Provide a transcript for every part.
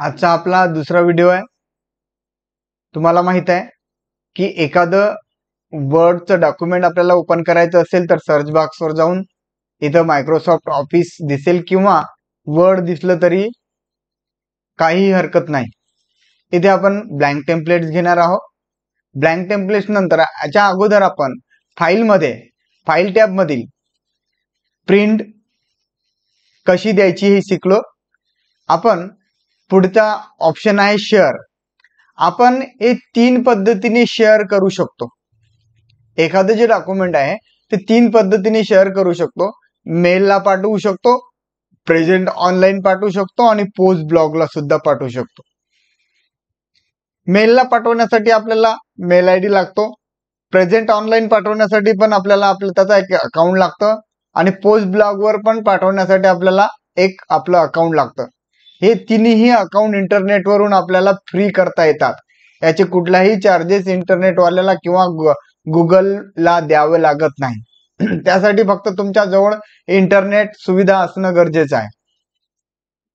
आजचा आपला दुसरा व्हिडिओ आहे। तुम्हाला माहित आहे की एखादं वर्डचं डॉक्युमेंट आपल्याला ओपन करायचं असेल तर सर्च बॉक्सवर जाऊन इथं मायक्रोसॉफ्ट ऑफिस दिसेल किंवा वर्ड दिसलं तरी काही हरकत नाही। इथे आपण ब्लँक टेम्पलेट्स घेणार आहोत। ब्लँक टेम्पलेट्स नंतर याच्या अगोदर आपण फाईल टॅब मधील प्रिंट कशी द्यायची हे शिकलो। आपण पुढचा ऑप्शन आहे शेअर। आपण हे तीन पद्धतीने शेअर करू शकतो। एखादं जे डॉक्युमेंट आहे ते तीन पद्धतीने शेअर करू शकतो। मेलला पाठवू शकतो, प्रेझेंट ऑनलाईन पाठवू शकतो आणि पोस्ट ब्लॉगला सुद्धा पाठवू शकतो। मेलला पाठवण्यासाठी आपल्याला मेल आयडी लागतो। प्रेझेंट ऑनलाईन पाठवण्यासाठी पण आपल्याला त्याचा एक अकाउंट लागतं आणि पोस्ट ब्लॉगवर पण पाठवण्यासाठी आपल्याला एक आपलं अकाउंट लागतं। हे तिन्ही अकाउंट इंटरनेटवरून आपल्याला फ्री करता येतात। याचे कुठलाही चार्जेस इंटरनेटवाल्याला किंवा गुगलला द्यावे लागत नाही। त्यासाठी फक्त तुमच्या जवळ इंटरनेट सुविधा असणं गरजेचं आहे।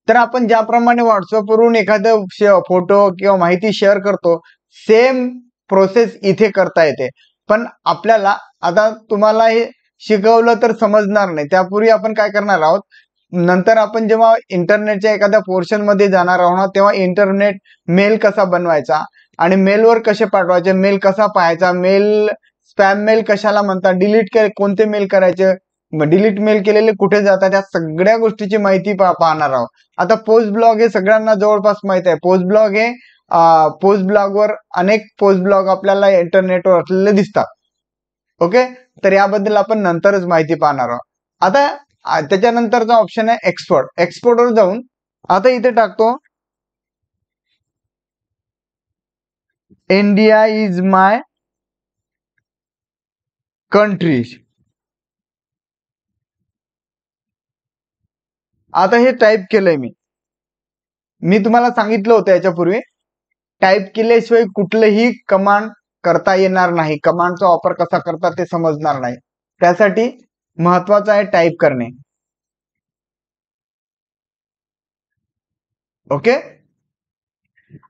तर आपण ज्याप्रमाणे व्हॉट्सअपवरून एखादं फोटो किंवा माहिती शेअर करतो सेम प्रोसेस इथे करता येते। पण आपल्याला आता तुम्हाला हे शिकवलं तर समजणार नाही। त्यापूर्वी आपण काय करणार आहोत, नंतर आपण जेव्हा इंटरनेटच्या एखाद्या पोर्शन मध्ये जाणार आहोत तेव्हा इंटरनेट मेल कसा बनवायचा आणि मेलवर कसे पाठवायचे, मेल कसा पाहायचा, मेल स्पॅम मेल कशाला म्हणतात, डिलीट कोणते मेल करायचे, डिलीट मेल केलेले कुठे जातात, या सगळ्या गोष्टीची माहिती पाहणार आहोत। आता पोस्ट ब्लॉग हे सगळ्यांना जवळपास माहित आहे। पोस्ट ब्लॉगवर अनेक पोस्ट ब्लॉग आपल्याला इंटरनेटवर असलेले दिसतात। ओके, तर याबद्दल आपण नंतरच माहिती पाहणार आहोत। आता त्याच्यानंतरचा ऑप्शन आहे एक्सपोर्ट। एक्सपोर्टवर जाऊन आता इथे टाकतो इंडिया इज माय कंट्री। आता हे टाईप केलंय मी तुम्हाला सांगितलं होतं याच्यापूर्वी, टाईप केल्याशिवाय कुठलंही कमांड करता येणार नाही। कमांडचा वापर कसा करतात ते समजणार नाही। त्यासाठी महत्वाचं आहे टाईप करणे। ओके,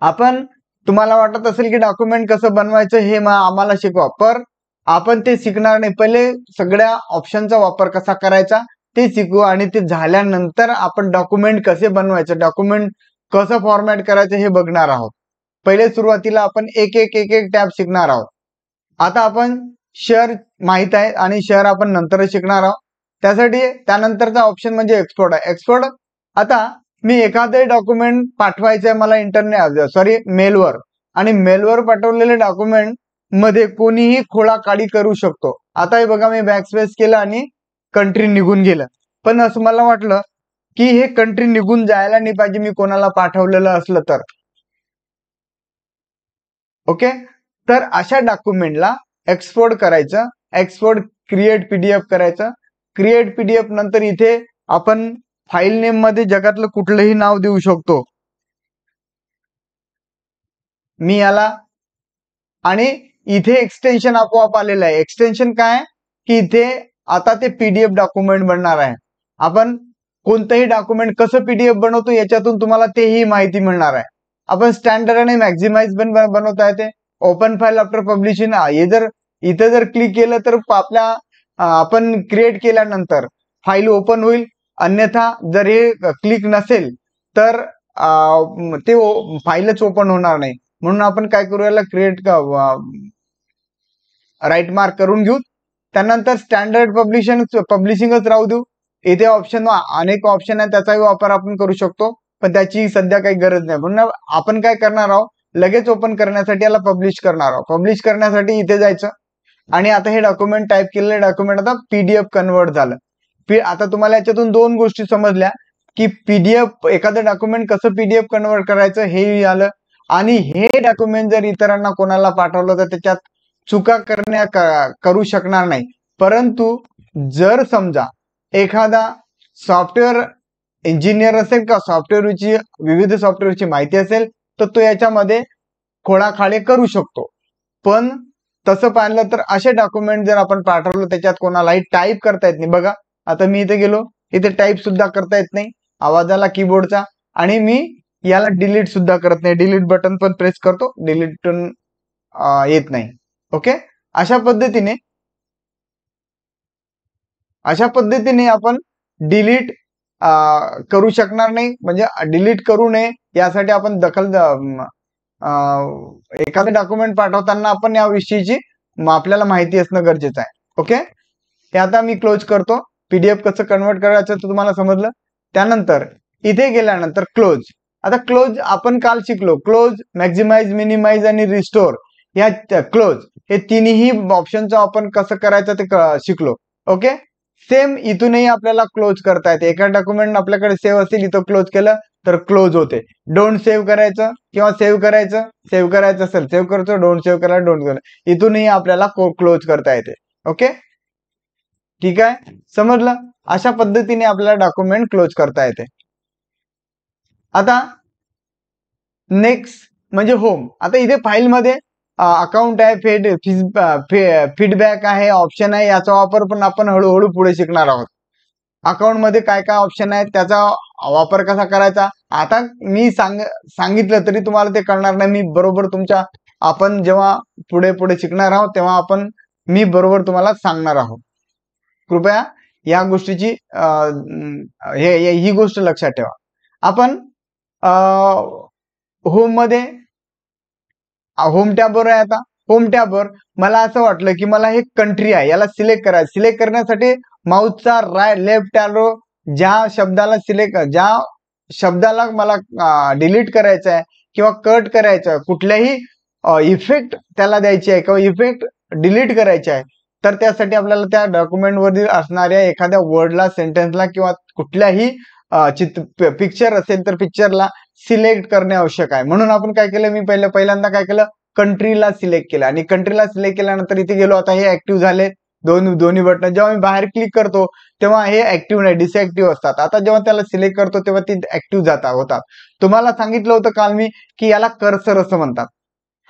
आपण तुम्हाला वाटत असेल की डॉक्युमेंट कसं बनवायचं हे आम्हाला शिकवा, पर आपण ते शिकणार नाही। पहिले सगळ्या ऑप्शनचा वापर कसा करायचा ते शिकू आणि ते झाल्यानंतर आपण डॉक्युमेंट कसे बनवायचं, डॉक्युमेंट कसं फॉर्मॅट करायचं हे बघणार आहोत। पहिले सुरुवातीला आपण एक एक टॅब शिकणार आहोत। आता आपण शेअर माहित आहे आणि शेअर आपण नंतरच शिकणार आहोत। त्यासाठी त्यानंतरचा ऑप्शन म्हणजे एक्सपोर्ट आहे। एक्सपोर्ट, आता मी एखादे डॉक्युमेंट पाठवायचं आहे मला मेलवर, आणि मेलवर पाठवलेले डॉक्युमेंट मध्ये कोणीही खोडाकाडी करू शकतो। आता हे बघा, मी बॅकस्पेस केलं आणि कंट्री निघून गेलं, पण असं मला वाटलं की हे कंट्री निघून जायला नाही पाहिजे मी कोणाला पाठवलेलं असलं तर। ओके, तर अशा डॉक्युमेंटला एक्सपोर्ट करायचं। एक्सपोर्ट क्रिएट पीडीएफ करायचं। क्रिएट पीडीएफ नंतर इथे आपण फाईल नेम मध्ये जगातलं कुठलंही नाव देऊ शकतो। मी याला, आणि इथे एक्सटेन्शन आपोआप आलेलं आहे। एक्सटेन्शन काय की इथे आता ते पीडीएफ डॉक्युमेंट बनणार आहे। आपण कोणतंही डॉक्युमेंट कसं पीडीएफ बनवतो याच्यातून तुम्हाला तेही माहिती मिळणार आहे। आपण स्टँडर्ड आणि मॅक्झिमाइज बनवता येते। ओपन फाईल आफ्टर पब्लिशिंग, हे जर इथे जर क्लिक केलं तर आपण क्रिएट केल्यानंतर फाईल ओपन होईल, अन्यथा जर हे क्लिक नसेल तर ते फाईलच ओपन होणार नाही। म्हणून आपण काय करू, याला क्रिएट राईट मार्क करून घेऊ। त्यानंतर स्टँडर्ड पब्लिशिंगच राहू देऊ। इथे ऑप्शन अनेक ऑप्शन आहे, त्याचाही वापर आपण करू शकतो, पण त्याची सध्या काही गरज नाही। म्हणून आपण काय करणार आहोत, लगेच ओपन करण्यासाठी याला पब्लिश करणार आहोत। पब्लिश करण्यासाठी इथे जायचं आणि आता हे डॉक्युमेंट टाईप केलेलं डॉक्युमेंट आता पीडीएफ कन्वर्ट झालं। आता तुम्हाला याच्यातून दोन गोष्टी समजल्या की पीडीएफ, एखादं डॉक्युमेंट कसं पीडीएफ कन्वर्ट करायचं हे आलं, आणि हे डॉक्युमेंट जर इतरांना कोणाला पाठवलं तर त्याच्यात चुका करू शकणार नाही। परंतु जर समजा एखादा सॉफ्टवेअर इंजिनियर असेल का सॉफ्टवेअरची विविध सॉफ्टवेअरची माहिती असेल तर तो याच्यामध्ये खोडाखाडी करू शकतो। पण तसं पाहिलं तर असे डॉक्युमेंट जर आपण पाठवलं त्याच्यात कोणालाही टाईप करता येत नाही। बघा, आता मी इथे गेलो, इथे टाईप सुद्धा करता येत नाही, आवाज आला कीबोर्डचा, आणि मी याला डिलीट सुद्धा करत नाही, डिलीट बटन पण प्रेस करतो, डिलीट येत नाही. ओके, अशा पद्धतीने आपण डिलीट करू शकणार नाही, म्हणजे डिलीट करू नये यासाठी आपण एखादं डॉक्युमेंट पाठवताना आपण याविषयीची आपल्याला माहिती असणं गरजेचं आहे. ओके, हे आता मी क्लोज करतो. PDF कसं कन्वर्ट करायचं तर तुम्हाला समजलं. त्यानंतर इथे गेल्यानंतर क्लोज. आता क्लोज आपण काल शिकलो, क्लोज, मॅक्झिमाइज, मिनिमाइज आणि रिस्टोर. या क्लोज हे तिन्ही ऑप्शनचं आपण कसं करायचं ते शिकलो. ओके, सेम इथूनही आपल्याला क्लोज करता येते. एका डॉक्युमेंट आपल्याकडे सेव्ह असेल, इथं क्लोज केलं तर क्लोज होते. डोंट सेव्ह करायचं किंवा सेव्ह करायचं असेल, सेव्ह करतो, डोंट सेव्ह करायला, डोंट करायला, इथूनही आपल्याला क्लोज करता येते. ओके, ठीक आहे, समजलं. अशा पद्धतीने आपल्याला डॉक्युमेंट क्लोज करता येते. आता नेक्स्ट म्हणजे होम. आता इथे फाईलमध्ये अकाउंट आहे, फीडबॅक आहे, ऑप्शन आहे, याचा वापर पण आपण हळूहळू पुढे शिकणार आहोत. अकाउंट मध्ये काय काय ऑप्शन आहेत, त्याचा वापर कसा करायचा, आता मी सांगितलं तरी तुम्हाला ते कळणार नाही. मी बरोबर आपण जेव्हा पुढे पुढे शिकणार आहोत तेव्हा मी बरोबर तुम्हाला सांगणार आहोत. कृपया या गोष्टीची ही गोष्ट लक्षात ठेवा. आपण होम मध्ये होम टॅबवर आहे. आता होम टॅबवर मला असं वाटलं की मला हे कंट्री आहे, याला सिलेक्ट करायचं. सिलेक्ट करण्यासाठी माऊसचा लेफ्ट एरो ज्या शब्दाला मला डिलीट करायचं आहे किंवा कट करायचं आहे, कुठल्याही इफेक्ट त्याला द्यायची आहे किंवा इफेक्ट डिलीट करायचे आहे, तर त्यासाठी आपल्याला त्या डॉक्युमेंटवरील असणाऱ्या एखाद्या वर्डला, सेंटेन्सला किंवा कुठल्याही पिक्चर असेल तर पिक्चरला सिलेक्ट करणे आवश्यक आहे. म्हणून आपण काय केलं, मी पहिल्यांदा काय केलं, कंट्रीला सिलेक्ट केलं आणि कंट्रीला सिलेक्ट केल्यानंतर इथे गेलो. आता हे ऍक्टिव्ह झाले दोन्ही बटन. जेव्हा मी बाहेर क्लिक करतो तेव्हा हे ऍक्टिव्ह नाही, डिसऍक्टिव्ह असतात. आता जेव्हा त्याला सिलेक्ट करतो तेव्हा ती ऍक्टिव्ह होतात. तुम्हाला सांगितलं होतं काल मी की याला कर्सर असं म्हणतात.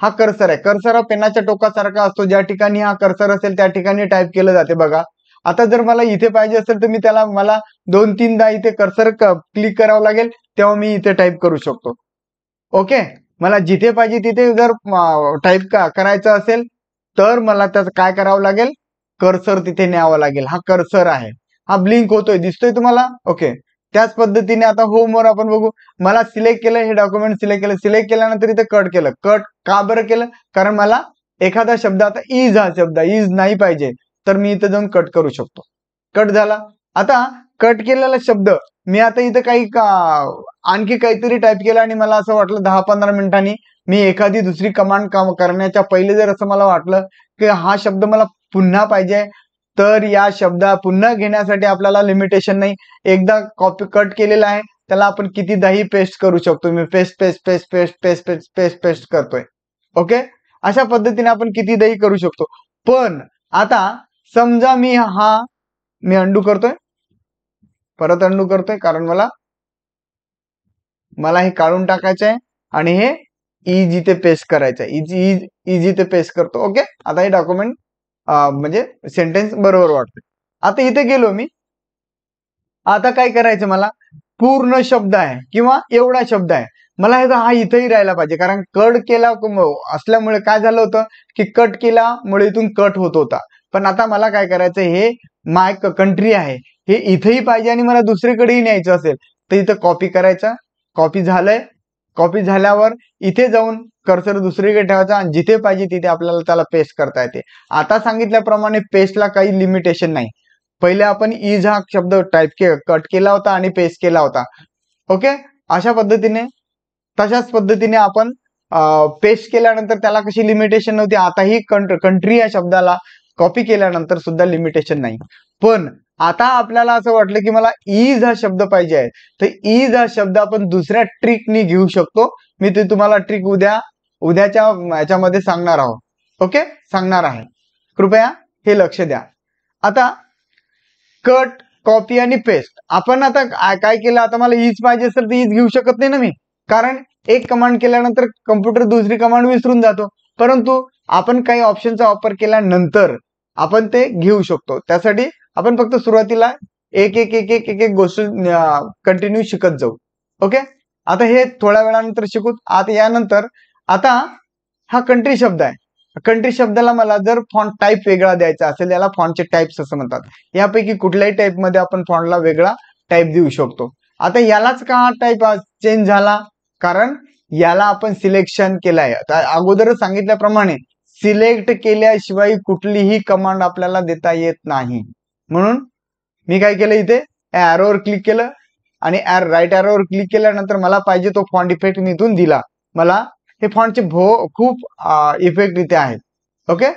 हा कर्सर आहे. कर्सर हा पेनाच्या टोकासारखा असतो. ज्या ठिकाणी हा कर्सर असेल त्या ठिकाणी टाईप केलं जाते. बघा, आता जर मला इथे पाहिजे असेल तर मला 2-3दा इथे कर्सर क्लिक करावं लागेल, तेव्हा मी इथे टाईप करू शकतो. ओके, मला जिथे पाहिजे तिथे जर टाईप करायचं असेल तर मला त्याचं काय करावं लागेल, कर्सर तिथे न्यावं लागेल. हा कर्सर आहे, हा ब्लिंक होतोय, दिसतोय तुम्हाला. ओके, त्याच पद्धतीने आता होमवर आपण बघू. मला सिलेक्ट केलं, हे डॉक्युमेंट सिलेक्ट केल्यानंतर इथे कट केलं. कट का बरं केलं, कारण मला एखादा शब्द, आता इज हा शब्द इज नाही पाहिजे, तर मी इथे जाऊन कट करू शकतो. कट झाला. आता कट केलेला शब्द मी आता इथं आणखी काहीतरी टाईप केलं आणि मला असं वाटलं 10-15 मिनिटांनी मी एखादी दुसरी कमांड करण्याच्या पहिले जर असं मला वाटलं की हा शब्द मला पुन्हा पाहिजे, तर या शब्दा पुन्हा घेण्यासाठी आपल्याला लिमिटेशन नाही. एकदा कट केलेला आहे त्याला आपण कितीदाही पेस्ट करू शकतो. मी पेस्ट करतोय. ओके, अशा पद्धतीने आपण कितीदाही करू शकतो. पण आता समजा मी अंडू करतोय, परत अंडू करतोय, कारण मला हे काढून टाकायचं आहे आणि हे इज इथे पेस्ट करायचं आहे. इज इथे पेस्ट करतो. ओके, आता हे डॉक्युमेंट म्हणजे सेंटेन्स बरोबर वाटते. आता इथे गेलो मी. आता काय करायचं, मला पूर्ण शब्द आहे किंवा एवढा शब्द आहे, मला हा इथेही राहायला पाहिजे. कारण कट केला असल्यामुळे काय झालं होतं की कट केल्यामुळे इथून कट होत होता. पण आता मला काय करायचं, हे माय कंट्री आहे, हे इथेही पाहिजे आणि मला दुसरीकडेही न्यायचं असेल तर इथं कॉपी करायचं. कॉपी झालंय. कॉपी झाल्यावर इथे जाऊन कर्सर दुसरीकडे ठेवायचा आणि जिथे पाहिजे तिथे आपल्याला त्याला पेस्ट करता येते. आता सांगितल्याप्रमाणे पेस्टला काही लिमिटेशन नाही. पहिले आपण इज हा शब्द कट केला होता आणि पेस्ट केला होता. ओके, तशाच पद्धतीने आपण पेस्ट केल्यानंतर त्याला कशी लिमिटेशन नव्हती, आता ही कंट्री या शब्दाला कॉपी केल्यानंतर सुद्धा लिमिटेशन नाही. पण आता आपल्याला असं वाटलं की मला इज हा शब्द पाहिजे आहे, तर इज हा शब्द आपण दुसऱ्या ट्रिकनी घेऊ शकतो. मी ते तुम्हाला ट्रिक उद्याच्या याच्यामध्ये सांगणार आहोत. ओके, सांगणार आहे. कृपया हे लक्ष द्या. आता कट, कॉपी आणि पेस्ट आपण आता काय केलं, आता मला इज पाहिजे असेल तर इज घेऊ शकत नाही ना मी, कारण एक कमांड केल्यानंतर कम्प्युटर दुसरी कमांड विसरून जातो. परंतु आपण काही ऑप्शनचा वापर केल्यानंतर आपण ते घेऊ शकतो. त्यासाठी आपण फक्त सुरुवातीला एक गोष्ट कंटिन्यू शिकत जाऊ. ओके, आता हे थोड्या वेळानंतर शिकू. आता यानंतर आता हा कंट्री शब्द आहे. कंट्री शब्दाला मला जर फॉन्ट टाईप वेगळा द्यायचा असेल, याला फॉन्टचे टाइप्स असं म्हणतात. यापैकी कुठल्याही टाईप मध्ये आपण फॉन्टला वेगळा टाईप देऊ शकतो. आता यालाच का हा टाईप चेंज झाला? कारण याला आपण सिलेक्शन केलाय. अगोदरच सांगितल्याप्रमाणे सिलेक्ट केल्याशिवाय कुठलीही कमांड आपल्याला देता येत नाही. म्हणून मी काय केलं, इथे ॲरोवर क्लिक केलं आणि राईट ॲरोवर क्लिक केल्यानंतर मला पाहिजे तो फॉन्ट इफेक्ट मी इथून दिला. मला हे फॉन्टचे खूप इफेक्ट इथे आहेत. ओके.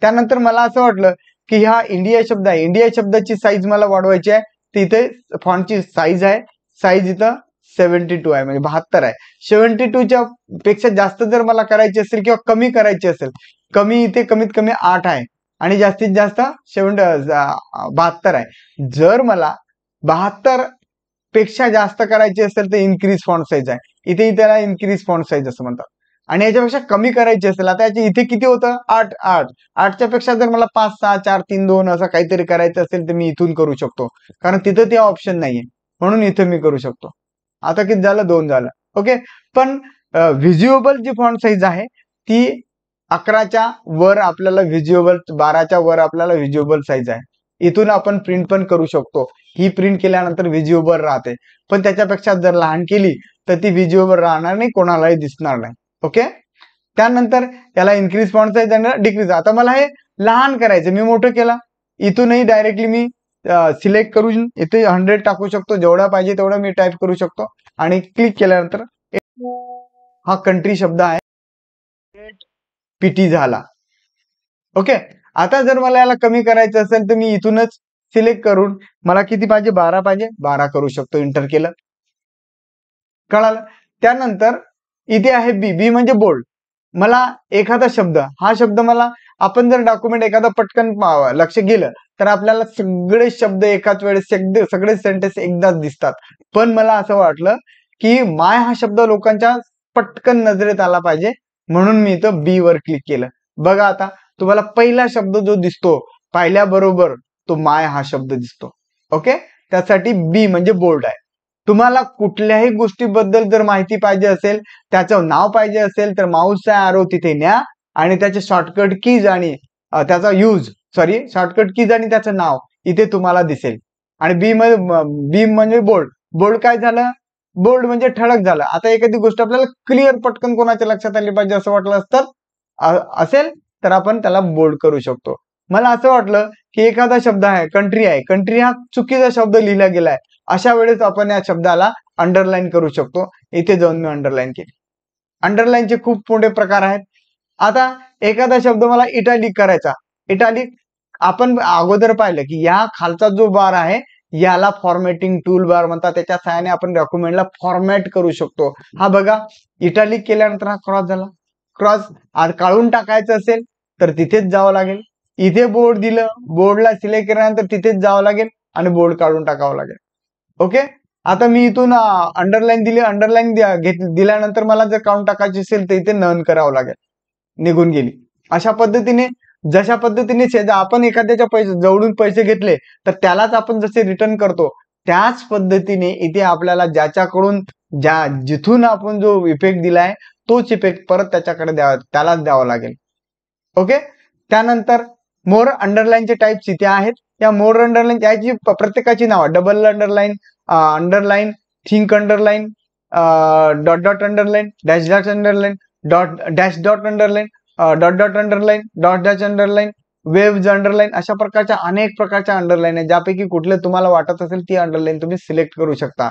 त्यानंतर मला असं वाटलं की हा इंडिया शब्द आहे, इंडिया शब्दाची साईज मला वाढवायची आहे. तर इथे फॉन्टची साईज आहे, साईज इथं 72 आहे, म्हणजे 72 आहे. 72च्या पेक्षा जास्त जर मला करायची असेल किंवा कमी करायची असेल, कमी इथे कमीत कमी 8 आहे आणि जास्तीत जास्त 72 आहे. जर मला 72 पेक्षा जास्त करायची असेल तर इन्क्रीज फॉन्ट साईज आहे. इथे त्याला इन्क्रीज फॉन्ट साईज असं म्हणतात. आणि याच्यापेक्षा कमी करायची असेल, आता याची इथे किती होतं, 8च्या पेक्षा जर मला 5, 6, 4, 3, 2 असं काहीतरी करायचं असेल तर मी इथून करू शकतो, कारण तिथं ते ऑप्शन नाहीये. म्हणून इथे मी करू शकतो. आता किती झालं, 2 झालं. ओके. पण व्हिज्युअल जी फॉन्ट साईज आहे ती 11च्या वर आपल्याला व्हिज्युअल, 12च्या वर आपल्याला व्हिज्युअल साईज आहे. इथून आपण प्रिंट पण करू शकतो. ही प्रिंट केल्यानंतर व्हिज्युअल राहते, पण त्याच्यापेक्षा जर लहान केली तर ती व्हिज्युअल राहणार नाही, कोणालाही दिसणार नाही. ओके. त्यानंतर याला इन्क्रीज फॉन्ट साईज आणि डिक्रीज. आता मला हे लहान करायचं, मी मोठं केलं. इथूनही डायरेक्टली मी सिलेक्ट करून इथे 100 टाकू शकतो, जेवढा पाहिजे तेवढा मी टाईप करू शकतो आणि क्लिक केल्यानंतर हा कंट्री शब्द आहे पीटी झाला. ओके. आता जर मला याला कमी करायचं असेल तर मी इथूनच सिलेक्ट करून मला किती पाहिजे, 12 पाहिजे, 12 करू शकतो. इंटर केलं, कळालं. त्यानंतर इथे आहे बी. बी म्हणजे बोल्ड. मला एखादा शब्द, हा शब्द मला, आपण जर डॉक्युमेंट एखादा पटकन लक्ष गेलं तर आपल्याला सगळे शब्द एकाच वेळेस सगळे सेंटेन्स एकदाच दिसतात. पण मला असं वाटलं की माय हा शब्द लोकांच्या पटकन नजरेत आला पाहिजे, म्हणून मी इथं बी वर क्लिक केलं. बघा आता तुम्हाला पहिला शब्द जो दिसतो पाहिल्याबरोबर तो माय हा शब्द दिसतो. ओके. त्यासाठी बी म्हणजे बोल्ड आहे. तुम्हाला कुठल्याही गोष्टीबद्दल जर माहिती पाहिजे असेल, त्याचं नाव पाहिजे असेल तर माऊसचा ॲरो तिथे न्या आणि त्याचे शॉर्टकट कीज आणि त्याचा शॉर्टकट कीज आणि त्याचं नाव इथे तुम्हाला दिसेल. आणि बी म्हणजे बोल्ड. बोल्ड काय झालं, बोल्ड म्हणजे ठळक झालं. आता एखादी गोष्ट आपल्याला क्लिअर पटकन कोणाच्या लक्षात आली पाहिजे असं वाटलं असेल तर आपण त्याला बोल्ड करू शकतो. मला असं वाटलं की एखादा शब्द आहे, कंट्री हा चुकीचा शब्द लिहिला गेलाय, अशा वेळेस आपण या शब्दाला अंडरलाईन करू शकतो. इथे जाऊन मी अंडरलाईन केली. अंडरलाईनचे खूप मोठे प्रकार आहेत. आता एखादा शब्द मला इटालिक करायचा, इटालिक आपण अगोदर पाहिलं की या खालचा जो बार आहे याला फॉर्मॅटिंग टूल बार म्हणतात. त्याच्या सहाय्याने आपण डॉक्युमेंटला फॉर्मॅट करू शकतो. हा बघा, इटालिक केल्यानंतर हा क्रॉस झाला. क्रॉस काढून टाकायचं असेल तर तिथेच जावं लागेल. इथे बोर्ड दिलं, बोर्डला सिलेक्ट केल्यानंतर तिथेच जावं लागेल आणि बोर्ड काढून टाकावं लागेल. ओके. आता मी इथून अंडरलाईन दिली, अंडरलाईन दिल्यानंतर मला जर काढून टाकायची असेल तर इथे नन करावं लागेल, निघून गेली. अशा पद्धतीने, जशा पद्धतीने आपण एखाद्याच्या जवळून पैसे घेतले तर त्यालाच आपण जसे रिटर्न करतो त्याच पद्धतीने इथे आपल्याला ज्याच्याकडून जिथून आपण जो इफेक्ट दिलाय तोच इफेक्ट परत त्यालाच द्यावा लागेल. ओके. त्यानंतर मोर अंडरलाईनचे टाइप्स इथे आहेत. या मोर अंडरलाईन याची प्रत्येकाची नाव, double underline, thick underline, dot dot underline, dash dash underline, dash dot underline, dot dot underline, dot dash underline, waves underline, अशा प्रकारच्या अनेक प्रकारच्या अंडरलाईन आहे. ज्यापैकी कुठले तुम्हाला वाटत असेल ती अंडरलाईन तुम्ही सिलेक्ट करू शकता.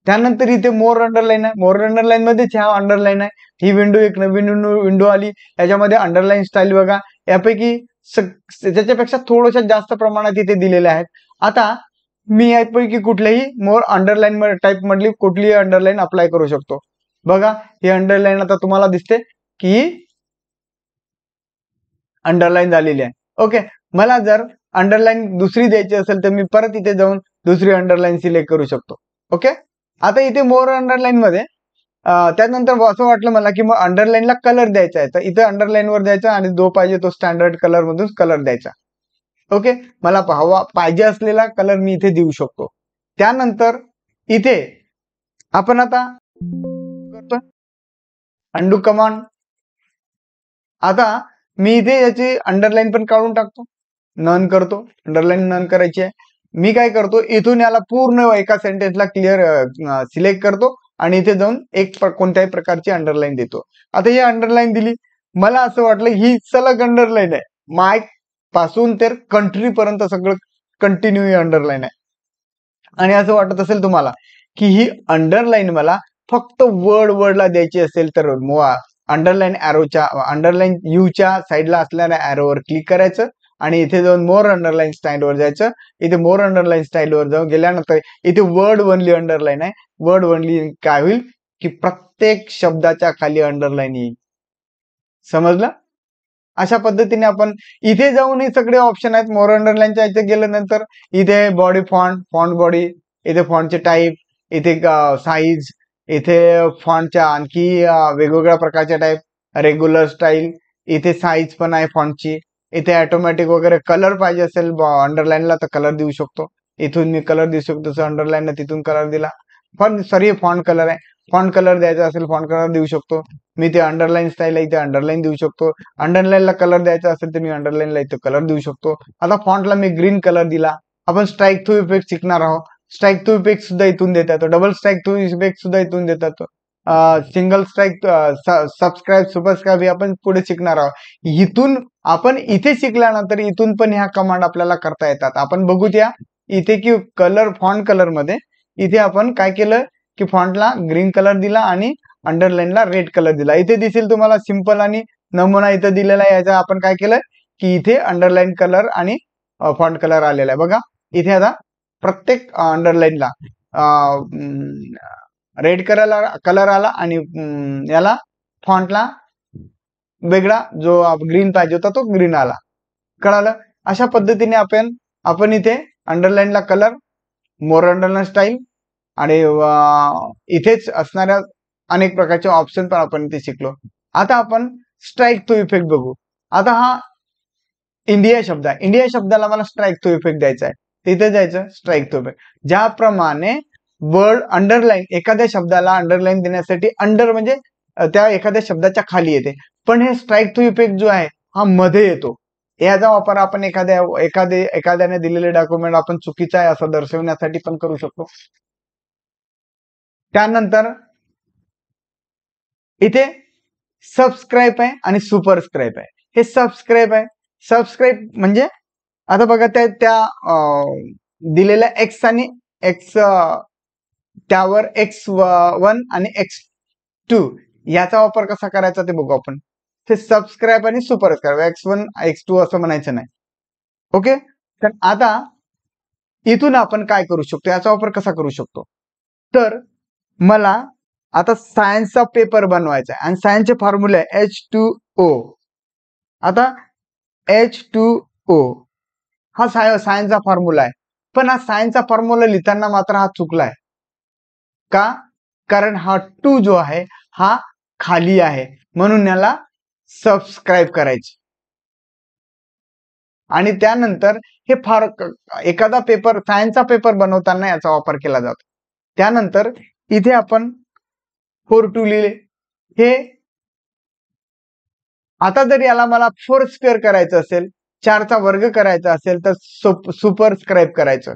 त्यानंतर इथे मोर अंडरलाईन आहे. मोर अंडरलाईन मध्येच ह्या अंडरलाईन आहे. ही विंडो एक नवीन विंडो आली, याच्यामध्ये अंडरलाईन स्टाईल बघा. यापैकी त्याच्यापेक्षा थोड्याशा जास्त प्रमाणात इथे दिलेल्या आहेत. आता मी यापैकी कुठल्याही मोर अंडरलाईन टाईप मधली कुठलीही अंडरलाईन अप्लाय करू शकतो. बघा, ही अंडरलाईन आता तुम्हाला दिसते की अंडरलाईन झालेली आहे. ओके. मला जर अंडरलाईन दुसरी द्यायची असेल तर मी परत इथे जाऊन दुसरी अंडरलाईन सिलेक्ट करू शकतो. ओके. आता इथे मोर अंडरलाईन मध्ये त्यानंतर असं वाटलं मला की मग अंडरलाईनला कलर द्यायचा आहे, तर इथे अंडरलाईन वर द्यायचा आणि जो पाहिजे तो स्टँडर्ड कलर मधून कलर द्यायचा. ओके. मला पाहिजे असलेला कलर मी इथे देऊ शकतो. त्यानंतर इथे आपण आता अंडू कमांड. आता मी इथे याची अंडरलाईन पण काढून टाकतो, नन करतो. अंडरलाईन नन करायची आहे. मी काय करतो, इथून याला पूर्ण एका सेंटेन्सला क्लिअर सिलेक्ट करतो आणि इथे जाऊन कोणत्याही प्रकारची अंडरलाईन देतो. आता ही अंडरलाईन दिली, मला असं वाटलं ही सलग अंडरलाईन आहे, माय पासून तर कंट्री पर्यंत सगळं कंटिन्यू अंडरलाईन आहे. आणि असं वाटत असेल तुम्हाला की ही अंडरलाईन मला फक्त वर्डला द्यायची असेल तर अंडरलाईन अंडरलाईन यूच्या साईडला असणाऱ्या ॲरोवर क्लिक करायचं आणि इथे जाऊन मोर अंडरलाईन स्टाईलवर जायचं. इथे मोर अंडरलाईन स्टाईलवर जाऊन गेल्यानंतर इथे वर्ड ओनली अंडरलाईन आहे. वर्ड ओनली काय होईल की प्रत्येक शब्दाच्या खाली अंडरलाईन येईल. समजलं? अशा पद्धतीने आपण इथे जाऊन हे सगळे ऑप्शन आहेत. मोर अंडरलाईनच्या इथे गेल्यानंतर इथे बॉडी फॉन्ट बॉडी, इथे फॉन्टचे टाईप, इथे साईज, इथे फॉन्टच्या आणखी वेगवेगळ्या प्रकारच्या टाईप, रेग्युलर स्टाईल, इथे साईज पण आहे फॉन्टची. इथे ऑटोमॅटिक वगैरे कलर पाहिजे असेल अंडरलाईनला तर कलर देऊ शकतो. इथून मी कलर देऊ शकतो, तसं अंडरलाईनला तिथून कलर दिला. पण सॉरी फॉन्ट कलर आहे, फॉन्ट कलर द्यायचा असेल फॉन्ट कलर देऊ शकतो. मी ते अंडरलाईन स्टाईल आहे इथे अंडरलाईन देऊ शकतो. अंडरलाईनला कलर द्यायचा असेल तर मी अंडरलाईनला इथे कलर देऊ शकतो. आता फॉन्टला मी ग्रीन कलर दिला. आपण स्ट्राईक थ्रू इफेक्ट शिकणार आहोत. स्ट्राईक थ्रू इफेक्ट सुद्धा इथून देता येतो, डबल स्ट्राईक थ्रू इफेक्ट सुद्धा इथून देता येतो, सिंगल स्ट्राईक, सबस्क्राईब, सुपरस्क्राईब हे आपण पुढे शिकणार आहोत. इथून आपण इथे शिकल्यानंतर इथून पण ह्या कमांड आपल्याला करता येतात. आपण बघूया इथे की कलर फॉन्ट कलर मध्ये इथे आपण काय केलं की फॉन्टला ग्रीन कलर दिला आणि अंडरलाईनला रेड कलर दिला. इथे दिसेल तुम्हाला सिंपल आणि नमुना इथे दिलेला आहे. याचा आपण काय केलं की इथे अंडरलाईन कलर आणि फॉन्ट कलर आलेला आहे. बघा इथे आता प्रत्येक अंडरलाईनला रेड कलर आला आणि याला फॉन्टला वेगळा जो ग्रीन पाहिजे होता तो ग्रीन आला. कळालं? अशा पद्धतीने आपण इथे अंडरलाईनला कलर, मोर अंडरलाईन स्टाईल आणि इथेच असणाऱ्या अनेक प्रकारचे ऑप्शन पण आपण इथे शिकलो. आता आपण स्ट्राईक थ्रू इफेक्ट बघू. आता हा इंडिया शब्द आहे, इंडिया शब्दाला मला स्ट्राईक थ्रू इफेक्ट द्यायचा आहे. तिथे जायचं स्ट्राईक थ्रू इफेक्ट. ज्याप्रमाणे वर्ड अंडरलाईन एखाद्या शब्दाला अंडरलाईन देण्यासाठी अंडर म्हणजे त्या एखाद्या शब्दाच्या खाली येते, पण हे स्ट्राईक थ्रू इफेक्ट जो आहे हा मध्ये येतो. याचा वापर आपण एखाद्याने दिलेले डॉक्युमेंट आपण चुकीचा आहे असं दर्शवण्यासाठी पण करू शकतो. त्यानंतर इथे सबस्क्राईब आहे आणि सुपरस्क्राईब आहे. हे सबस्क्राईब आहे. सबस्क्राईब म्हणजे आता बघा त्या दिलेल्या एक्स आणि एक्स त्यावर X1 आणि X2 याचा वापर कसा करायचा ते बघू आपण. ते सबस्क्राईब आणि सुपरस्क्राईब X1 X2 असं म्हणायचं नाही. ओके. तर आता इथून आपण काय करू शकतो, याचा वापर कसा करू शकतो. तर मला आता सायन्सचा पेपर बनवायचा आहे आणि सायन्सचे फॉर्म्युले आहे H2O. आता H2O हा सायन्सचा फॉर्म्युला आहे, पण हा सायन्सचा फॉर्म्युला लिहिताना मात्र हा चुकलाय. का? कारण हा 2 जो आहे हा खाली आहे, म्हणून याला सबस्क्राईब करायचे. आणि त्यानंतर हे एखादा पेपर सायन्सचा पेपर बनवताना याचा वापर केला जातो. त्यानंतर इथे आपण 4 लिहिले. हे आता जर याला मला 4 स्क्वेअर करायचं असेल, 4चा वर्ग करायचा असेल तर सुपरस्क्राईब करायचं.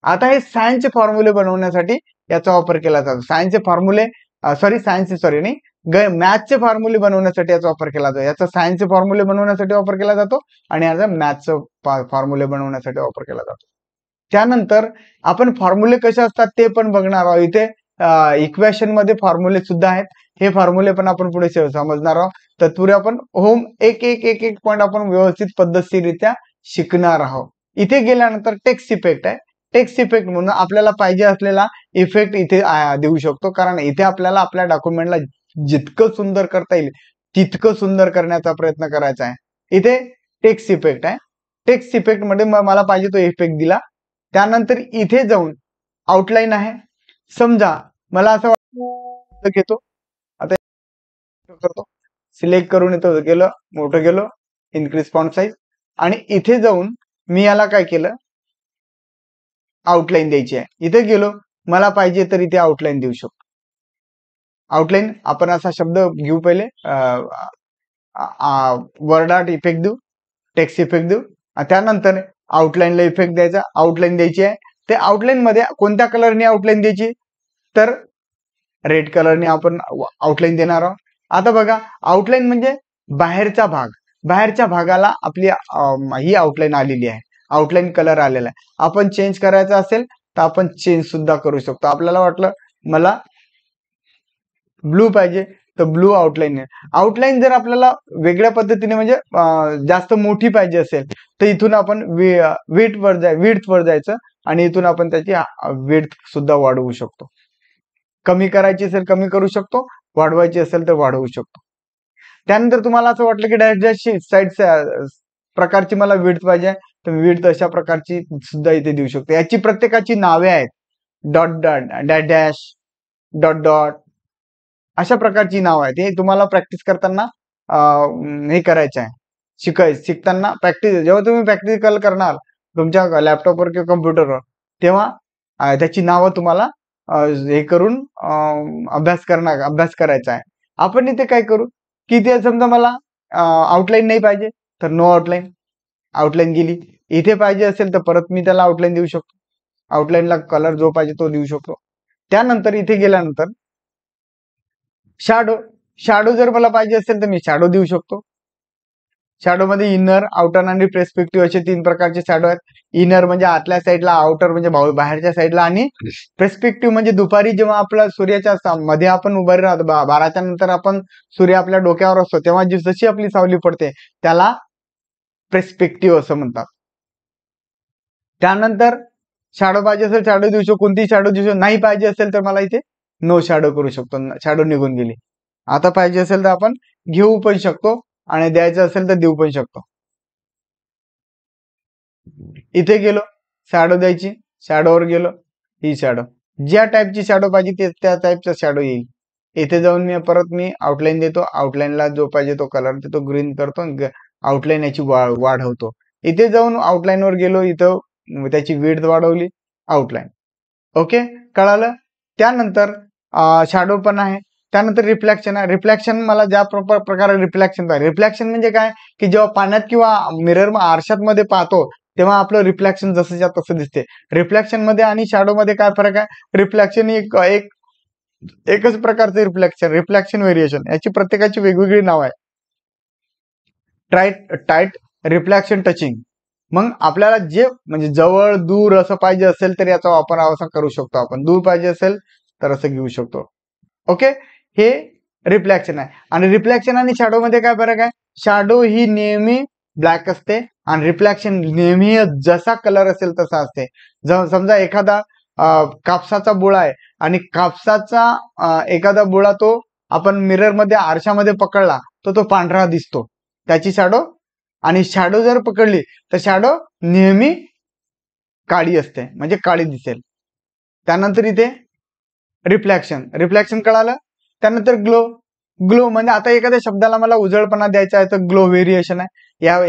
आता हे सायन्सचे फॉर्म्युले बनवण्यासाठी याचा वापर केला जातो. सायन्सचे फॉर्म्युले मॅथ्सचे फॉर्म्युले बनवण्यासाठी याचा वापर केला जातो. याचा सायन्सचे फॉर्म्युले बनवण्यासाठी वापर केला जातो आणि याचा मॅथ्सचे फॉर्म्युले बनवण्यासाठी वापर केला जातो. त्यानंतर आपण फॉर्म्युले कसे असतात ते पण बघणार आहोत. इथे इक्वेशन मध्ये फॉर्म्युले सुद्धा आहेत. हे फॉर्म्युले पण आपण पुढे समजणार आहोत. तत्पूर्वी आपण एक पॉईंट आपण व्यवस्थित पद्धतशीररित्या शिकणार आहोत. इथे गेल्यानंतर टेक्स्ट इफेक्ट आहे. टेक्स्ट इफेक्ट म्हणून आपल्याला पाहिजे असलेला इफेक्ट इथे देऊ शकतो, कारण इथे आपल्याला आपल्या डॉक्युमेंटला जितकं सुंदर करता येईल तितकं सुंदर करण्याचा प्रयत्न करायचा आहे. इथे टेक्स्ट इफेक्ट आहे. टेक्स्ट इफेक्ट मध्ये मला पाहिजे तो इफेक्ट दिला. त्यानंतर इथे जाऊन आउटलाईन आहे. समजा मला असं वाटतं घेतो, आता करतो, सिलेक्ट करून येतो, गेलो मोठं गेलो, इन्क्रीज फॉन्ट साईज आणि इथे जाऊन मी याला काय केलं, आउटलाईन द्यायची आहे. इथे गेलो, मला पाहिजे तर इथे आउटलाईन देऊ शकतो. आउटलाईन आपण असा शब्द घेऊ पहिले, वर्ड आर्ट इफेक्ट देऊ, टेक्स्ट इफेक्ट देऊ, त्यानंतर आउटलाईनला इफेक्ट द्यायचा, आउटलाईन द्यायची आहे. ते आउटलाईन मध्ये कोणत्या कलरने आउटलाईन द्यायची, तर रेड कलरने आपण आउटलाईन देणार आहोत. आता बघा, आउटलाईन म्हणजे बाहेरचा भाग, बाहेरच्या भागाला आपली ही आउटलाईन आलेली आहे, आउटलाईन कलर आलेला आहे. आपण चेंज करायचा असेल तर आपण चेंज सुद्धा करू शकतो. आपल्याला वाटलं मला ब्लू पाहिजे तर ब्लू आउटलाईन आहे. आउटलाईन जर आपल्याला वेगळ्या पद्धतीने म्हणजे जास्त मोठी पाहिजे असेल तर इथून आपण विड्थ वर जायचं आणि इथून आपण त्याची विड्थ सुद्धा वाढवू शकतो. कमी करायची असेल कमी करू शकतो, वाढवायची असेल तर वाढवू शकतो. त्यानंतर तुम्हाला असं वाटलं की डॅश साईड प्रकारची मला विड्थ पाहिजे तर विड्थ अशा प्रकारची सुद्धा इथे देऊ शकतो. याची प्रत्येकाची नावे आहेत, dot dot dash dot dot अशा प्रकारची नाव आहेत. हे तुम्हाला प्रॅक्टिस करताना हे करायचं आहे, शिकताना प्रॅक्टिस, जेव्हा तुम्ही प्रॅक्टिकल करणार तुमच्या लॅपटॉपवर किंवा कम्प्युटरवर तेव्हा त्याची नावं तुम्हाला हे करून अभ्यास करायचा आहे. आपण इथे काय करू की ते समजा मला आउटलाईन नाही पाहिजे तर नो आउटलाईन, आउटलाईन गेली. इथे पाहिजे असेल तर परत मी त्याला आउटलाईन देऊ शकतो, आउटलाईनला कलर जो पाहिजे तो देऊ शकतो. त्यानंतर इथे गेल्यानंतर शॅडो जर मला पाहिजे असेल तर मी शॅडो देऊ शकतो. शॅडो मध्ये इनर, आउटर आणि पर्स्पेक्टिव्ह असे 3 प्रकारचे शॅडो आहेत. इनर म्हणजे आतल्या साईडला, आउटर म्हणजे बाहेरच्या साईडला आणि पर्स्पेक्टिव्ह म्हणजे दुपारी जेव्हा आपला सूर्याच्या मध्ये आपण उभे राहतो, 12च्या नंतर आपण सूर्य आपल्या डोक्यावर असतो तेव्हा जशी आपली सावली पडते त्याला पर्स्पेक्टिव्ह असं म्हणतात. त्यानंतर शॅडो पाहिजे असेल शॅडो देऊ शकतो, कोणती शॅडो देऊ शकतो. नाही पाहिजे असेल तर मला इथे नो शॅडो करू शकतो, शॅडो निघून गेली. आता पाहिजे असेल तर आपण घेऊ पण शकतो आणि द्यायचं असेल तर देऊ पण शकतो. इथे गेलो शॅडो द्यायची, शॅडोवर गेलो, ही शॅडो ज्या टाईपची शॅडो पाहिजे त्या टाईपचा शॅडो येईल. इथे जाऊन मी आउटलाईन देतो, आउटलाईनला जो पाहिजे तो कलर देतो, ग्रीन करतो, आउटलाईन याची वाढवतो. इथे जाऊन आउटलाईनवर गेलो, इथं त्याची विड्थ वाढवली, आउटलाईन. ओके, कळालं. त्यानंतर शॅडो पण आहे. त्यानंतर रिफ्लेक्शन आहे. रिफ्लेक्शन मला ज्या प्रकारे रिफ्लेक्शन पाहिजे. रिफ्लेक्शन म्हणजे काय की जेव्हा पाण्यात किंवा मिरर आरशात मध्ये पाहतो तेव्हा आपलं रिफ्लेक्शन जसंच्या तसं दिसते. रिफ्लेक्शन मध्ये आणि शॅडो मध्ये काय फरक आहे, रिफ्लेक्शन एकच प्रकारचे रिफ्लेक्शन व्हेरिएशन, याची प्रत्येकाची वेगवेगळी नाव आहे. Tight reflection, touching. मग आपल्याला जे म्हणजे जवळ दूर असं पाहिजे असेल तर याचा वापर असा करू शकतो आपण. दूर पाहिजे असेल तर असं घेऊ शकतो. ओके, हे रिफ्लेक्शन आहे. आणि रिफ्लेक्शन आणि शॅडो मध्ये काय फरक आहे, शॅडो ही नेहमी ब्लॅक असते आणि रिफ्लेक्शन नेहमी जसा कलर असेल तसा असते. समजा एखादा कापसाचा बोळा आहे आणि कापसाचा एखादा बोळा तो आपण मिरर मध्ये आरशामध्ये पकडला तर तो पांढरा दिसतो, त्याची शॅडो. आणि शॅडो जर पकडली तर शॅडो नेहमी काळी असते, म्हणजे काळी दिसेल. त्यानंतर इथे रिफ्लेक्शन कळालं. त्यानंतर ग्लो म्हणजे आता एखाद्या शब्दाला मला उजळपणा द्यायचा आहे तर ग्लो व्हेरिएशन आहे.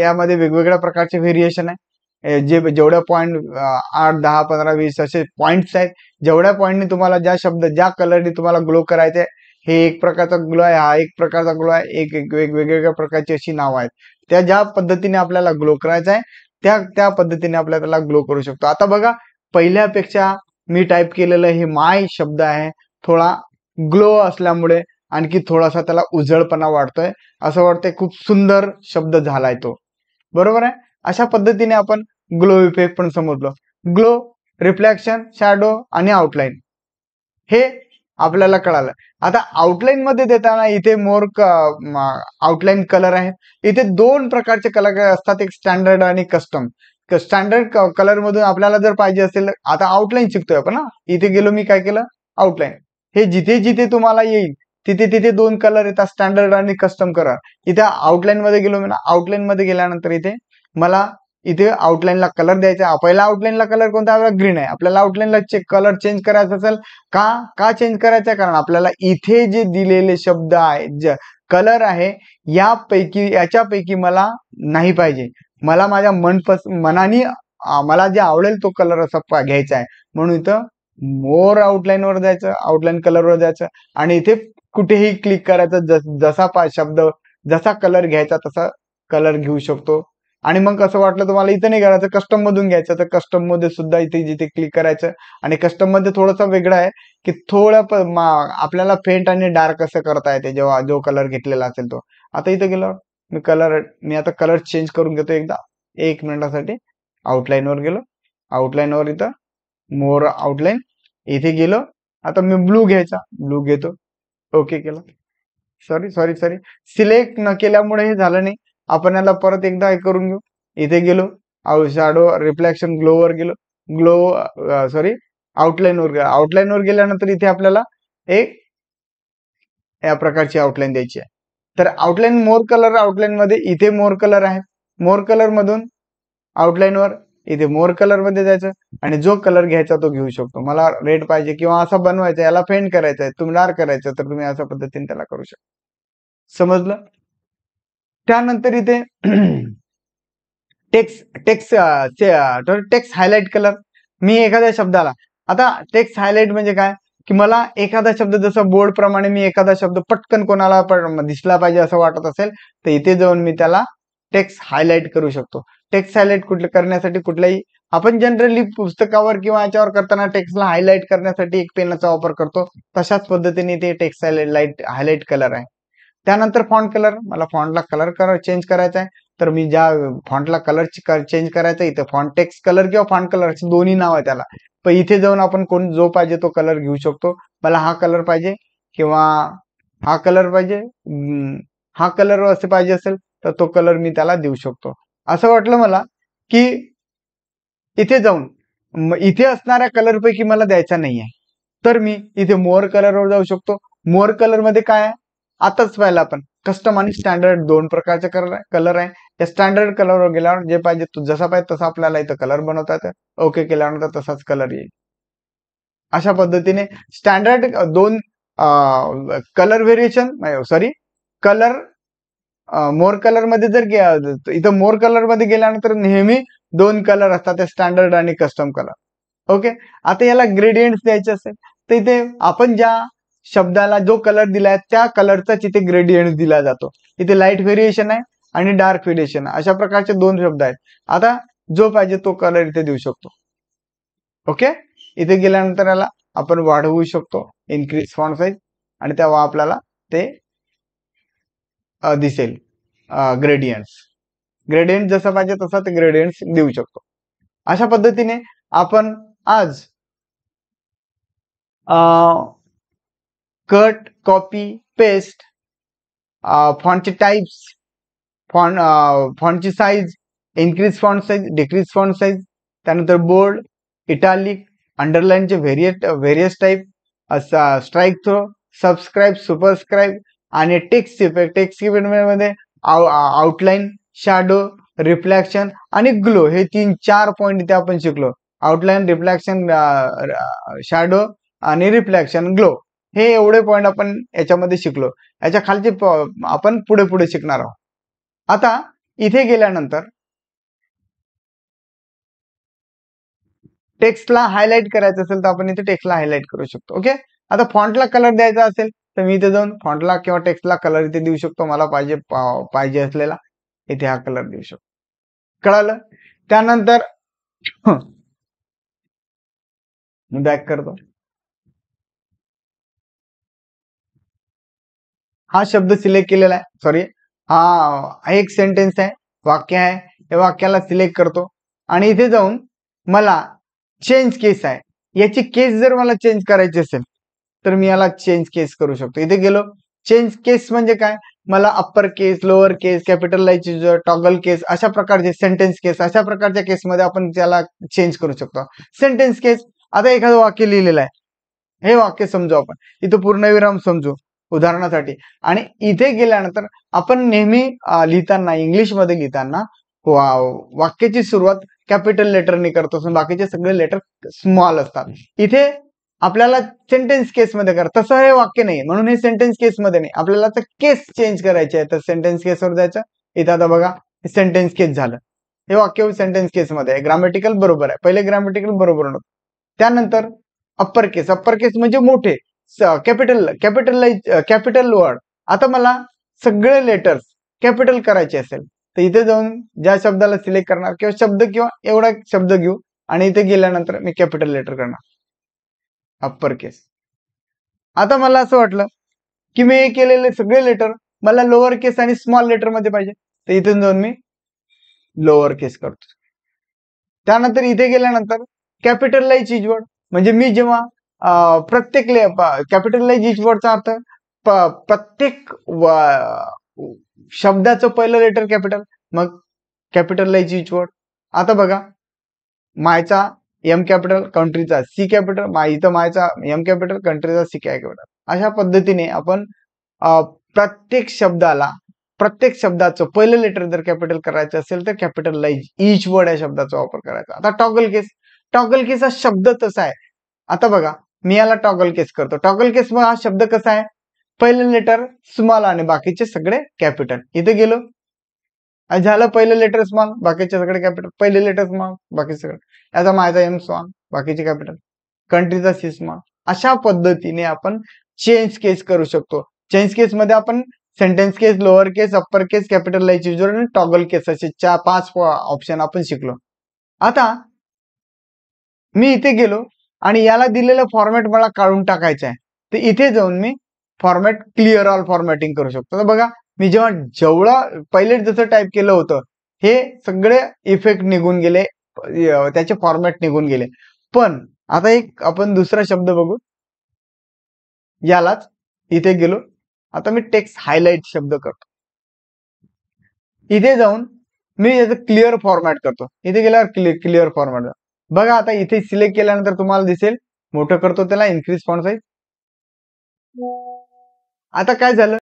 यामध्ये वेगवेगळ्या प्रकारचे व्हेरिएशन आहे. जेवढ्या पॉईंट 8, 10, 15, 20 असे पॉइंट्स आहेत. जेवढ्या पॉईंटने तुम्हाला ज्या कलरने तुम्हाला ग्लो करायचे, हे एक प्रकारचा ग्लो आहे, हा एक प्रकारचा ग्लो आहे, एक वेगवेगळ्या प्रकारची अशी नावं आहेत. त्या ज्या पद्धतीने आपल्याला ग्लो करायचा आहे त्या पद्धतीने आपल्याला त्याला ग्लो करू शकतो. आता बघा, पहिल्यापेक्षा मी टाईप केलेलं हे माय शब्द आहे, थोडा ग्लो असल्यामुळे आणखी थोडासा त्याला उजळपणा वाटतोय, असं वाटतंय खूप सुंदर शब्द झालाय तो. बरोबर आहे. अशा पद्धतीने आपण ग्लो इफेक्ट पण समजलो. ग्लो, रिफ्लेक्शन, शॅडो आणि आउटलाईन हे आपल्याला कळालं. आता आउटलाईन मध्ये देताना इथे मोर आउटलाईन कलर आहे. इथे 2 प्रकारचे कलर असतात, एक स्टँडर्ड आणि कस्टम. स्टँडर्ड कलर मधून आपल्याला जर पाहिजे असेल, आता आउटलाईन शिकतोय आपण. इथे गेलो, मी काय केलं, आउटलाईन. हे जिथे जिथे तुम्हाला येईल तिथे 2 कलर येतात, स्टँडर्ड आणि कस्टम कलर. इथे आउटलाईन मध्ये गेलो मी ना, आउटलाईन मध्ये गेल्यानंतर इथे मला इथे आउटलाईनला कलर द्यायचा. पहिला आउटलाईनला कलर कोणता आहे, ग्रीन आहे. आपल्याला आउटलाईनला कलर चेंज करायचा असेल का चेंज करायचा, कारण आपल्याला इथे जे दिलेले शब्द आहे, कलर आहे, याच्यापैकी मला नाही पाहिजे. मला माझ्या मनाने मला जे आवडेल तो कलर असा घ्यायचा आहे. म्हणून इथं मोर आउटलाईन वर जायचं, आउटलाईन कलर वर जायचं आणि इथे कुठेही क्लिक करायचं, जसा शब्द जसा कलर घ्यायचा तसा कलर घेऊ शकतो. आणि मग कसं वाटलं तुम्हाला इथे नाही करायचं, कस्टम मधून घ्यायचं, तर कस्टम मध्ये सुद्धा इथे जिथे क्लिक करायचं. आणि कस्टम मध्ये थोडंसं वेगळं आहे की आपल्याला फेंट आणि डार्क असं करता येते जेव्हा जो कलर घेतलेला असेल तो. आता इथे गेलो मी आता कलर चेंज करून घेतो एकदा 1 मिनिटासाठी. आउटलाईन वर गेलो, आउटलाईन वर इथं मोर आउटलाईन इथे गेलो. आता मी ब्लू घ्यायचा, ब्लू घेतो, ओके केलं. सॉरी सॉरी सॉरी सिलेक्ट न केल्यामुळे हे झालं नाही. आपण याला परत एकदा हे करून घेऊ. इथे गेलो, शॅडो रिफ्लेक्शन ग्लो वर गेलो, ग्लो सॉरी आउटलाईन वर गेलो. आउटलाईन वर गेल्यानंतर इथे आपल्याला एक या प्रकारची आउटलाईन द्यायची आहे. तर आउटलाईन मोर कलर आउटलाईन मध्ये इथे मोर कलर आहे. मोर कलर मधून आउटलाईन वर इथे मोर कलर मध्ये जायचं आणि जो कलर घ्यायचा तो घेऊ शकतो. मला रेड पाहिजे किंवा असा बनवायचा, याला फेंट करायचा आहे, तुम्ही डार्क करायचं, तर तुम्ही अशा पद्धतीने त्याला करू शकता. समजलं? त्यानंतर इथे टेक्स्ट हायलाइट कलर. मी एखाद्या शब्दाला आता टेक्स्ट हायलाइट म्हणजे काय की मला एखादा शब्द जसं बोर्ड प्रमाणे मी एखादा शब्द पटकन कोणाला दिसला पाहिजे असं वाटत असेल तर इथे जाऊन मी त्याला टेक्स्ट हायलाइट करू शकतो. टेक्स्ट हायलाइट करण्यासाठी कुठल्याही आपण जनरली पुस्तकावर किंवा याच्यावर करताना टेक्स्टला हायलाइट करण्यासाठी एक पेनाचा वापर करतो. तशाच पद्धतीने ते टेक्स्ट हायलाइट कलर आहे. त्यानंतर फॉन्ट कलर. मला फॉन्टला कलर चेंज करायचा आहे, तर मी ज्या फॉन्टला कलर चेंज करायचा इथे फॉन्ट टेक्स्ट कलर किंवा फॉन्ट कलर असे दोन्ही नाव आहे त्याला. पण इथे जाऊन आपण जो पाहिजे तो कलर घेऊ शकतो. मला हा कलर पाहिजे किंवा हा कलर पाहिजे, हा कलर असे पाहिजे असेल तर तो कलर मी त्याला देऊ शकतो. असं वाटलं मला की इथे जाऊन इथे असणाऱ्या कलर पैकी मला द्यायचा नाहीये, तर मी इथे मोर कलरवर जाऊ शकतो. मोर कलर मध्ये काय आहे आताच पाहिलं आपण, कस्टम आणि स्टँडर्ड दोन प्रकारचे कलर आहे. त्या स्टँडर्ड कलरवर गेल्यावर जे पाहिजे तू जसा पाहिजे तसा आपल्याला इथं कलर बनवता येतं. ओके केल्यानंतर तसाच कलर येईल. अशा पद्धतीने स्टँडर्ड दोन colour variation sorry colour more colour मध्ये जर इथं मोर कलर मध्ये गेल्यानंतर नेहमी दोन कलर असतात, स्टँडर्ड आणि कस्टम कलर. ओके. आता याला ग्रेडियंट्स द्यायचे असेल तर इथे आपण ज्या शब्दाला जो कलर दिलाय त्या कलरचाच इथे ग्रेडियंट दिला जातो. इथे लाईट व्हेरिएशन आहे आणि डार्क व्हेरिएशन अशा प्रकारचे दोन शब्द आहेत. आता जो पाहिजे तो कलर इथे देऊ शकतो. ओके. इथे गेल्यानंतर याला आपण वाढवू शकतो, इन्क्रीज फॉन्ट साईज, आणि तेव्हा आपल्याला ते दिसेल ग्रेडियंट जसं पाहिजे तसा ते ग्रेडियंट्स देऊ शकतो. अशा पद्धतीने आपण आज कट, कॉपी, पेस्ट, फॉन्टचे टाइप्स, फॉन्टची size, increase font size, decrease font size, त्यानंतर बोल्ड, इटालिक, अंडरलाईनचे various type, strikethrough, subscribe, superscribe आणि टेक्स्ट इफेक्ट मध्ये आउटलाईन, शॅडो, रिफ्लेक्शन आणि ग्लो हे 3-4 पॉइंट इथे आपण शिकलो. आउटलाईन, रिफ्लेक्शन, शॅडो आणि रिफ्लेक्शन, ग्लो हे एवढे पॉइंट आपण याच्यामध्ये शिकलो. याच्या खालचे आपण पुढे पुढे शिकणार आहोत. आता इथे गेल्यानंतर टेक्स्टला हायलाइट करायचं असेल तर आपण इथे टेक्स्टला हायलाइट करू शकतो. ओके. आता फॉन्टला कलर द्यायचा असेल तर मी इथे जाऊन फॉन्टला किंवा टेक्स्टला कलर इथे देऊ शकतो. मला पाहिजे असलेला इथे हा कलर देऊ शकतो. कळालं? त्यानंतर मी बॅक करतो. हा शब्द सिलेक्ट केलेला आहे, सॉरी हा एक सेंटेन्स आहे, वाक्य आहे. या वाक्याला सिलेक्ट करतो आणि इथे जाऊन मला चेंज केस आहे, याची केस जर मला चेंज करायची असेल तर मी याला चेंज केस करू शकतो. इथे गेलो, चेंज केस म्हणजे काय, मला अप्पर केस, लोअर केस, कॅपिटलाइज, टॉगल केस अशा प्रकारचे सेंटेन्स केस, अशा प्रकारच्या केसमध्ये आपण त्याला चेंज करू शकतो. सेंटेन्स केस, आता एखादं वाक्य लिहिलेलं आहे, हे वाक्य समजू आपण, इथं पूर्णविराम समजू उदाहरणासाठी. आणि इथे गेल्यानंतर आपण नेहमी लिहिताना इंग्लिशमध्ये लिहिताना वाक्याची सुरुवात कॅपिटल लेटरने करतो, बाकीचे सगळे लेटर स्मॉल असतात. इथे आपल्याला सेंटेन्स केस मध्ये तसं हे वाक्य नाही, म्हणून हे सेंटेन्स केस मध्ये नाही, आपल्याला केस चेंज करायचे आहे तर सेंटेन्स केसवर जायचं. इथं आता बघा सेंटेन्स केस झालं, हे वाक्य सेंटेन्स केस मध्ये आहे. ग्रामॅटिकल बरोबर आहे, पहिले ग्रामॅटिकल बरोबर नव्हतं. त्यानंतर अप्पर केस म्हणजे मोठे, कॅपिटल वर्ड. आता मला सगळे लेटर्स कॅपिटल करायचे असेल तर इथे जाऊन ज्या शब्दाला सिलेक्ट करणार किंवा शब्द किंवा एवढा शब्द घेऊ आणि इथे गेल्यानंतर मी कॅपिटल लेटर करणार अप्पर केस. आता मला असं वाटलं की मी हे केलेले सगळे लेटर मला लोअर केस आणि स्मॉल लेटर मध्ये पाहिजे, तर इथून जाऊन मी लोअर केस करतो. त्यानंतर इथे गेल्यानंतर कॅपिटलाइज इच वर्ड, म्हणजे मी जेव्हा प्रत्येक कॅपिटलाइज इच वर्डचा अर्थ प्रत्येक शब्दाचं पहिलं लेटर कॅपिटल, मग कॅपिटलाइज इच वर्ड. आता बघा, मायचा एम कॅपिटल, कंट्रीचा सी कॅपिटल, इथं मायचा एम कॅपिटल, कंट्रीचा सी कॅपिटल. अशा पद्धतीने आपण प्रत्येक शब्दाचं पहिलं लेटर जर कॅपिटल करायचं असेल तर कॅपिटलाइज इच वर्ड या शब्दाचा वापर करायचा. आता टॉगल केस हा शब्द तसा आहे. आता बघा, मी याला टॉगल केस करतो. टॉगल केस हा शब्द कसा आहे, पहिलं लेटर स्मॉल आणि बाकीचे सगळे कॅपिटल. इथे गेलो, झालं पहिलं लेटर स्मॉल, बाकीचे सगळे कॅपिटल. पहिले लेटर स्मॉल, बाकी सगळे. याचा माझा एम स्मॉल, बाकीचे कॅपिटल. कंट्रीचा सी स्मॉल. अशा पद्धतीने आपण चेंज केस करू शकतो. चेंज केस मध्ये आपण सेंटेन्स केस, लोअर केस, अप्पर केस, कॅपिटलाइज इच वर्ड आणि टॉगल केस असे 5 ऑप्शन आपण शिकलो. आता मी इथे गेलो आणि याला दिलेलं फॉर्मॅट मला काढून टाकायचं आहे, तर इथे जाऊन मी फॉर्मॅट क्लिअर ऑल फॉर्मॅटिंग करू शकतो. तर बघा, मी जेवढं पहिले जसं टाईप केलं होतं हे सगळे इफेक्ट निघून गेले, त्याचे फॉर्मॅट निघून गेले. पण आता एक आपण दुसरा शब्द बघू. यालाच इथे गेलो, आता मी टेक्स्ट हायलाइट शब्द करतो. इथे जाऊन मी याचं क्लिअर फॉर्मॅट करतो. इथे गेल्यावर क्लिअर फॉर्मॅट. बघा, आता इथे सिलेक्ट केल्यानंतर तुम्हाला दिसेल, मोठं करतो त्याला, इन्क्रीज फॉन्ट साईज. आता काय झालं,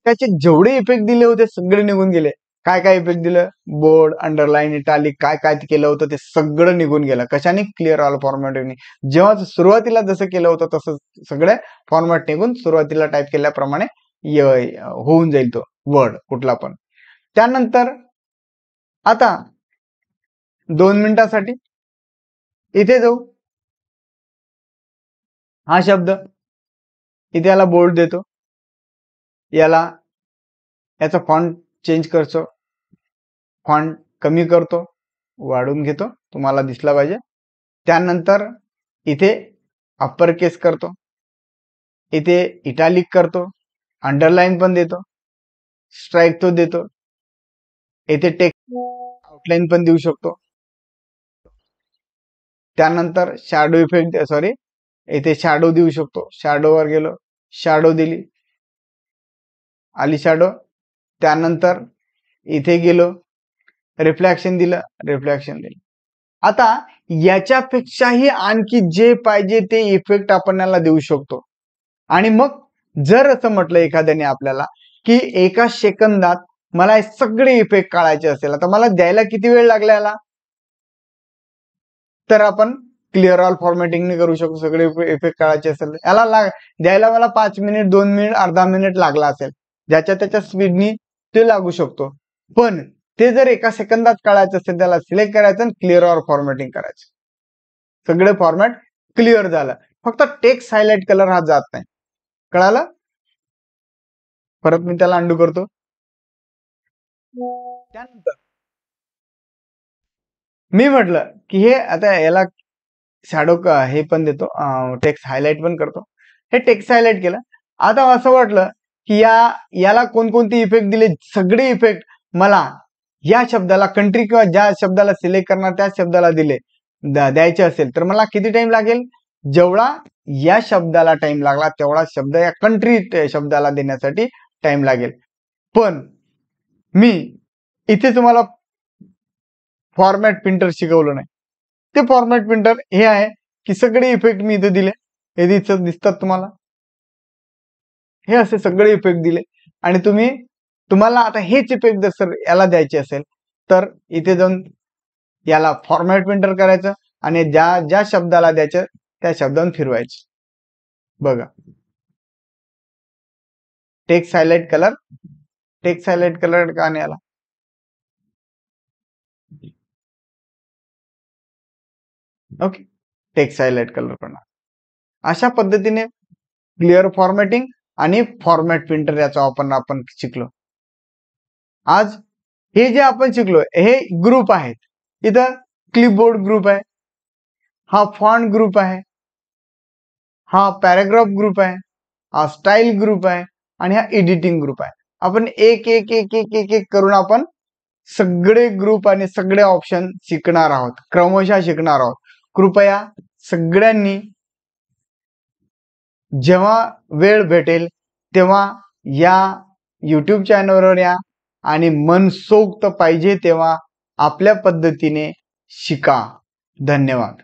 त्याचे जेवढे इफेक्ट दिले होते सगळे निघून गेले. काय काय इफेक्ट दिलं, बोर्ड, अंडरलाईन, इटालिक, काय काय केलं होतं ते सगळं निघून गेलं. कशाने, क्लिअर ऑल फॉर्मॅटिंग. जेव्हा सुरुवातीला जसं केलं होतं तसं सगळे फॉर्मॅट निघून सुरुवातीला टाईप केल्याप्रमाणे होऊन जाईल तो वर्ड कुठला पण. त्यानंतर आता 2 मिनिटासाठी इथे जाऊ, हा शब्द इथे याला बोल्ड देतो, याचा फॉन्ट चेंज करतो, फॉन्ट कमी करतो, वाढवून घेतो, तुम्हाला दिसला पाहिजे. त्यानंतर इथे अप्पर केस करतो, इथे इटालिक करतो, अंडरलाईन पण देतो, स्ट्राईक तो देतो, इथे टेक्स्ट आउटलाईन पण देऊ शकतो. त्यानंतर शॅडो इफेक्ट, इथे शॅडो देऊ शकतो. शॅडोवर गेलो, शॅडो दिली, आली शॅडो. त्यानंतर इथे गेलो, रिफ्लेक्शन दिलं, रिफ्लेक्शन दिलं. आता याच्यापेक्षाही आणखी जे पाहिजे ते इफेक्ट आपण याला देऊ शकतो. आणि मग जर असं म्हटलं एखाद्याने आपल्याला की एका सेकंदात मला हे सगळे इफेक्ट काढायचे असेल, आता मला द्यायला किती वेळ लागला याला, तर आपण क्लिअर ऑल फॉर्मॅटिंगने करू शकतो. सगळे इफेक्ट काढायचे असेल याला द्यायला मला 5 मिनिट, 2 मिनिट, अर्धा मिनिट लागला असेल, ज्याच्या त्याच्या स्पीडनी ते लागू शकतो. पण ते जर एका सेकंदात काढायचं असेल, त्याला सिलेक्ट करायचं आणि क्लिअर ऑल फॉर्मॅटिंग करायचं. सगळे फॉर्मॅट क्लिअर झालं. फक्त टेक्स्ट हायलाइट कलर हा जात नाही. कळालं? परत मी त्याला अंडू करतो. त्यानंतर मी म्हटलं की हे आता याला शॅडो हे पण देतो, टेक्स्ट हायलाइट पण करतो. हे टेक्स्ट हायलाइट केलं. आता असं वाटलं की याला कोणकोणते इफेक्ट दिले, सगळे इफेक्ट मला या शब्दाला, कंट्री किंवा ज्या शब्दाला सिलेक्ट करणार त्या शब्दाला द्यायचे असेल तर मला किती टाइम लागेल, जेवढा या शब्दाला टाइम लागला तेवढा शब्द या कंट्री शब्दाला देण्यासाठी टाइम लागेल. पण मी इथे तुम्हाला फॉर्मॅट प्रिंटर शिकवलं नाही. ते फॉर्मॅट प्रिंटर हे आहे की सगळे इफेक्ट मी इथे दिले, हे दिसतात तुम्हाला, हे असे सगळे इफेक्ट दिले. आणि तुम्हाला आता हेच इफेक्ट जर सर याला द्यायचे असेल तर इथे जाऊन याला फॉर्मॅट प्रिंटर करायचं आणि ज्या शब्दाला द्यायचं त्या शब्दावर फिरवायचं. बघा, टेक्स्ट हायलाइट कलर का नाही आला, ओके, टेक्स्ट हायलाइट कलर करणार. अशा पद्धतीने क्लिअर फॉर्मॅटिंग आणि फॉर्मॅट प्रिंटर याचा वापर आपण शिकलो. आज हे जे आपण शिकलो हे ग्रुप आहेत. इथं क्लिपबोर्ड ग्रुप आहे, हा फॉन्ट ग्रुप आहे, हा पॅराग्राफ ग्रुप आहे, हा स्टाईल ग्रुप आहे आणि हा एडिटिंग ग्रुप आहे. आपण एक एक एक एक एक एक करून आपण सगळे ग्रुप आणि सगळे ऑप्शन शिकणार आहोत, क्रमशः शिकणार आहोत. कृपया सगळ्यांनी जेव्हा वेळ भेटेल तेव्हा या YouTube चॅनलवर या आणि मनसोक्त पाहिजे तेव्हा आपल्या पद्धतीने शिका. धन्यवाद.